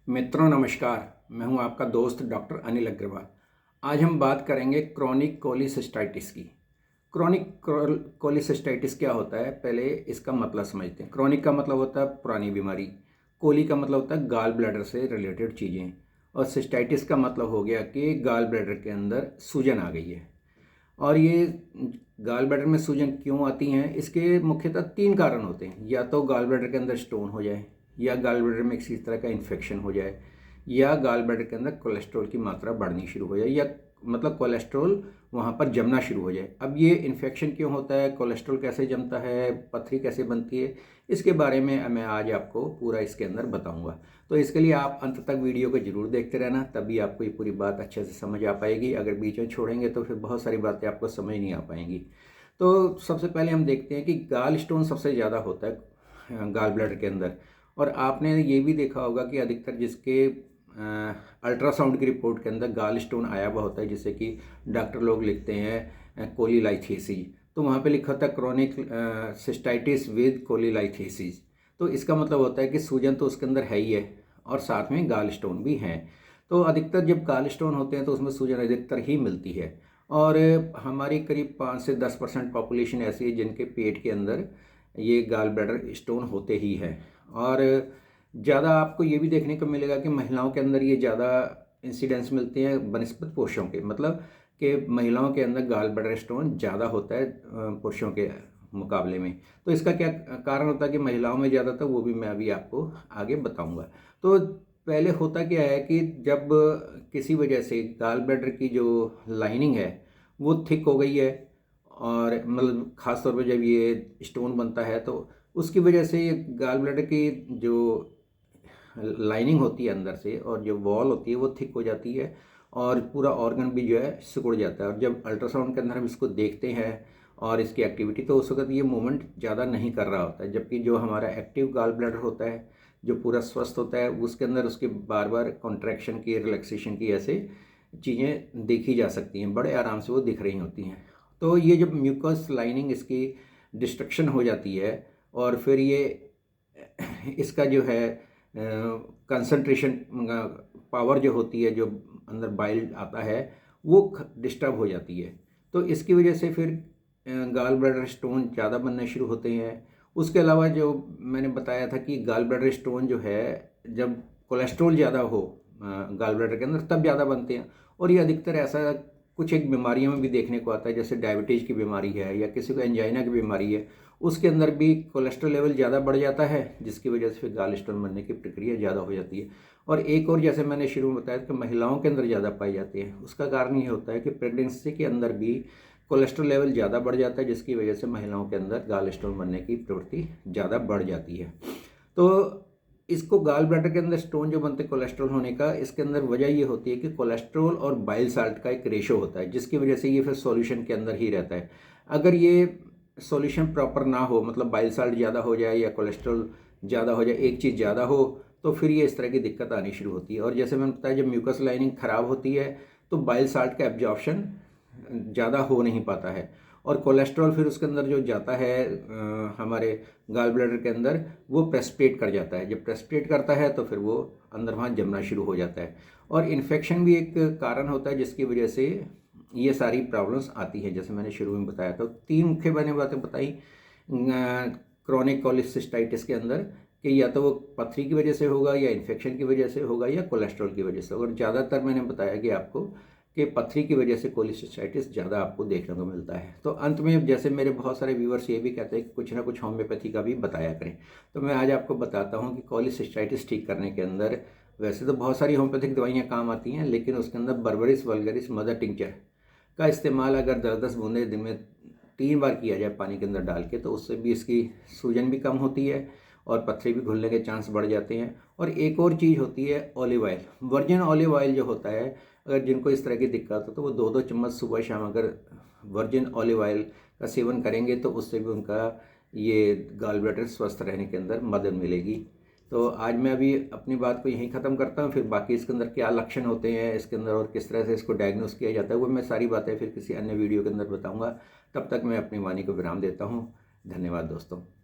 मित्रों नमस्कार। मैं हूं आपका दोस्त डॉक्टर अनिल अग्रवाल। आज हम बात करेंगे क्रोनिक कोलिसिस्टाइटिस की। क्रोनिक कोलिसिस्टाइटिस क्या होता है, पहले इसका मतलब समझते हैं। क्रोनिक का मतलब होता है पुरानी बीमारी, कोली का मतलब होता है गाल ब्लैडर से रिलेटेड चीज़ें, और सिस्टाइटिस का मतलब हो गया कि गाल ब्लैडर के अंदर सूजन आ गई है। और ये गाल ब्लैडर में सूजन क्यों आती हैं, इसके मुख्यतः तीन कारण होते हैं। या तो गाल ब्लैडर के अंदर स्टोन हो जाए, या गाल ब्लैडर में किसी तरह का इन्फेक्शन हो जाए, या गाल ब्लैडर के अंदर कोलेस्ट्रॉल की मात्रा बढ़नी शुरू हो जाए, या मतलब कोलेस्ट्रॉल वहाँ पर जमना शुरू हो जाए। अब ये इन्फेक्शन क्यों होता है, कोलेस्ट्रॉल कैसे जमता है, पथरी कैसे बनती है, इसके बारे में मैं आज आपको पूरा इसके अंदर बताऊंगा। तो इसके लिए आप अंत तक वीडियो को जरूर देखते रहना, तभी आपको ये पूरी बात अच्छे से समझ आ पाएगी। अगर बीच में छोड़ेंगे तो फिर बहुत सारी बातें आपको समझ नहीं आ पाएंगी। तो सबसे पहले हम देखते हैं कि गाल स्टोन सबसे ज़्यादा होता है गाल ब्लैडर के अंदर। और आपने ये भी देखा होगा कि अधिकतर जिसके अल्ट्रासाउंड की रिपोर्ट के अंदर गाल स्टोन आया हुआ होता है, जिससे कि डॉक्टर लोग लिखते हैं कोलीलाइथेसिस, तो वहाँ पे लिखा होता है क्रोनिक सिस्टाइटिस विद कोलीलाइथेसिस। तो इसका मतलब होता है कि सूजन तो उसके अंदर है ही है और साथ में गाल स्टोन भी हैं। तो अधिकतर जब गाल स्टोन होते हैं तो उसमें सूजन अधिकतर ही मिलती है। और हमारी करीब 5 से 10% पॉपुलेशन ऐसी है जिनके पेट के अंदर ये गाल ब्लैडर स्टोन होते ही हैं। और ज़्यादा आपको ये भी देखने को मिलेगा कि महिलाओं के अंदर ये ज़्यादा इंसिडेंस मिलते हैं बनस्पत पुरुषों के, मतलब कि महिलाओं के अंदर गाल ब्लैडर स्टोन ज़्यादा होता है पुरुषों के मुकाबले में। तो इसका क्या कारण होता है कि महिलाओं में ज़्यादा था, वो भी मैं अभी आपको आगे बताऊंगा। तो पहले होता क्या है कि जब किसी वजह से गाल ब्लैडर की जो लाइनिंग है वो थिक हो गई है, और मतलब ख़ास तौर पे जब ये स्टोन बनता है तो उसकी वजह से ये गाल ब्लैडर की जो लाइनिंग होती है अंदर से और जो वॉल होती है वो थिक हो जाती है, और पूरा ऑर्गन भी जो है सिकुड़ जाता है। और जब अल्ट्रासाउंड के अंदर हम इसको देखते हैं और इसकी एक्टिविटी, तो उस वक्त ये मूवमेंट ज़्यादा नहीं कर रहा होता है। जबकि जो हमारा एक्टिव गाल ब्लैडर होता है, जो पूरा स्वस्थ होता है, उसके अंदर उसके बार बार कॉन्ट्रैक्शन की, रिलैक्सेशन की ऐसे चीज़ें देखी जा सकती हैं, बड़े आराम से वो दिख रही होती हैं। तो ये जब म्यूकस लाइनिंग इसकी डिस्ट्रक्शन हो जाती है, और फिर ये इसका जो है कंसंट्रेशन पावर जो होती है, जो अंदर बाइल आता है, वो डिस्टर्ब हो जाती है। तो इसकी वजह से फिर गाल ब्लैडर स्टोन ज़्यादा बनने शुरू होते हैं। उसके अलावा जो मैंने बताया था कि गाल ब्लैडर स्टोन जो है, जब कोलेस्ट्रॉल ज़्यादा हो गाल ब्लैडर के अंदर, तब ज़्यादा बनते हैं। और ये अधिकतर ऐसा कुछ एक बीमारियों में भी देखने को आता है, जैसे डायबिटीज़ की बीमारी है या किसी को एंजाइना की बीमारी है, उसके अंदर भी कोलेस्ट्रॉल लेवल ज़्यादा बढ़ जाता है, जिसकी वजह से फिर गाल स्टोन बनने की प्रक्रिया ज़्यादा हो जाती है। और एक और, जैसे मैंने शुरू में बताया कि महिलाओं के अंदर ज़्यादा पाई जाती है, उसका कारण ये होता है कि प्रेगनेंसी के अंदर भी कोलेस्ट्रॉल लेवल ज़्यादा बढ़ जाता है, जिसकी वजह से महिलाओं के अंदर गाल स्टोन बनने की प्रवृत्ति ज़्यादा बढ़ जाती है। तो इसको गाल ब्लैडर के अंदर स्टोन जो बनते हैं कोलेस्ट्रॉल होने का, इसके अंदर वजह ये होती है कि कोलेस्ट्रॉल और बाइल साल्ट का एक रेशो होता है, जिसकी वजह से ये फिर सॉल्यूशन के अंदर ही रहता है। अगर ये सॉल्यूशन प्रॉपर ना हो, मतलब बाइल साल्ट ज़्यादा हो जाए या कोलेस्ट्रॉल ज़्यादा हो जाए, एक चीज़ ज़्यादा हो, तो फिर ये इस तरह की दिक्कत आनी शुरू होती है। और जैसे मैंने बताया, जब म्यूकस लाइनिंग ख़राब होती है तो बाइल साल्ट का एब्जॉर्प्शन ज़्यादा हो नहीं पाता है, और कोलेस्ट्रॉल फिर उसके अंदर जो जाता है हमारे गाल ब्लैडर के अंदर, वो प्रेसिपिटेट कर जाता है। जब प्रेसिपिटेट करता है तो फिर वो अंदर वहाँ जमना शुरू हो जाता है। और इन्फेक्शन भी एक कारण होता है, जिसकी वजह से ये सारी प्रॉब्लम्स आती है, जैसे मैंने शुरू में बताया था। तीन मुख्य मैंने बातें बताई क्रोनिक कोलिसिस्टाइटिस के अंदर, कि या तो वो पथरी की वजह से होगा, या इन्फेक्शन की वजह से होगा, या कोलेस्ट्रॉल की वजह से। और ज़्यादातर मैंने बताया कि आपको कि पथरी की वजह से कोलिसिस्टाइटिस ज़्यादा आपको देखने को मिलता है। तो अंत में, जैसे मेरे बहुत सारे व्यूअर्स ये भी कहते हैं कि कुछ ना कुछ होम्योपैथी का भी बताया करें, तो मैं आज आपको बताता हूँ कि कोलिसिस्टाइटिस ठीक करने के अंदर वैसे तो बहुत सारी होम्योपैथिक दवाइयाँ काम आती हैं, लेकिन उसके अंदर बर्बरिस वल्गरिस मदर टिंचर का इस्तेमाल अगर 10-10 बूंदें दिन में 3 बार किया जाए पानी के अंदर डाल के, तो उससे भी इसकी सूजन भी कम होती है और पथरी भी घुलने के चांस बढ़ जाते हैं। और एक और चीज़ होती है olive oil, virgin olive oil जो होता है, अगर जिनको इस तरह की दिक्कत हो तो वो 2-2 चम्मच सुबह शाम अगर वर्जिन ऑलिव ऑयल का सेवन करेंगे, तो उससे भी उनका ये गाल ब्लैडर स्वस्थ रहने के अंदर मदद मिलेगी। तो आज मैं अभी अपनी बात को यहीं ख़त्म करता हूँ। फिर बाकी इसके अंदर क्या लक्षण होते हैं इसके अंदर और किस तरह से इसको डायग्नोस किया जाता है, वो मैं सारी बातें फिर किसी अन्य वीडियो के अंदर बताऊँगा। तब तक मैं अपनी वाणी को विराम देता हूँ। धन्यवाद दोस्तों।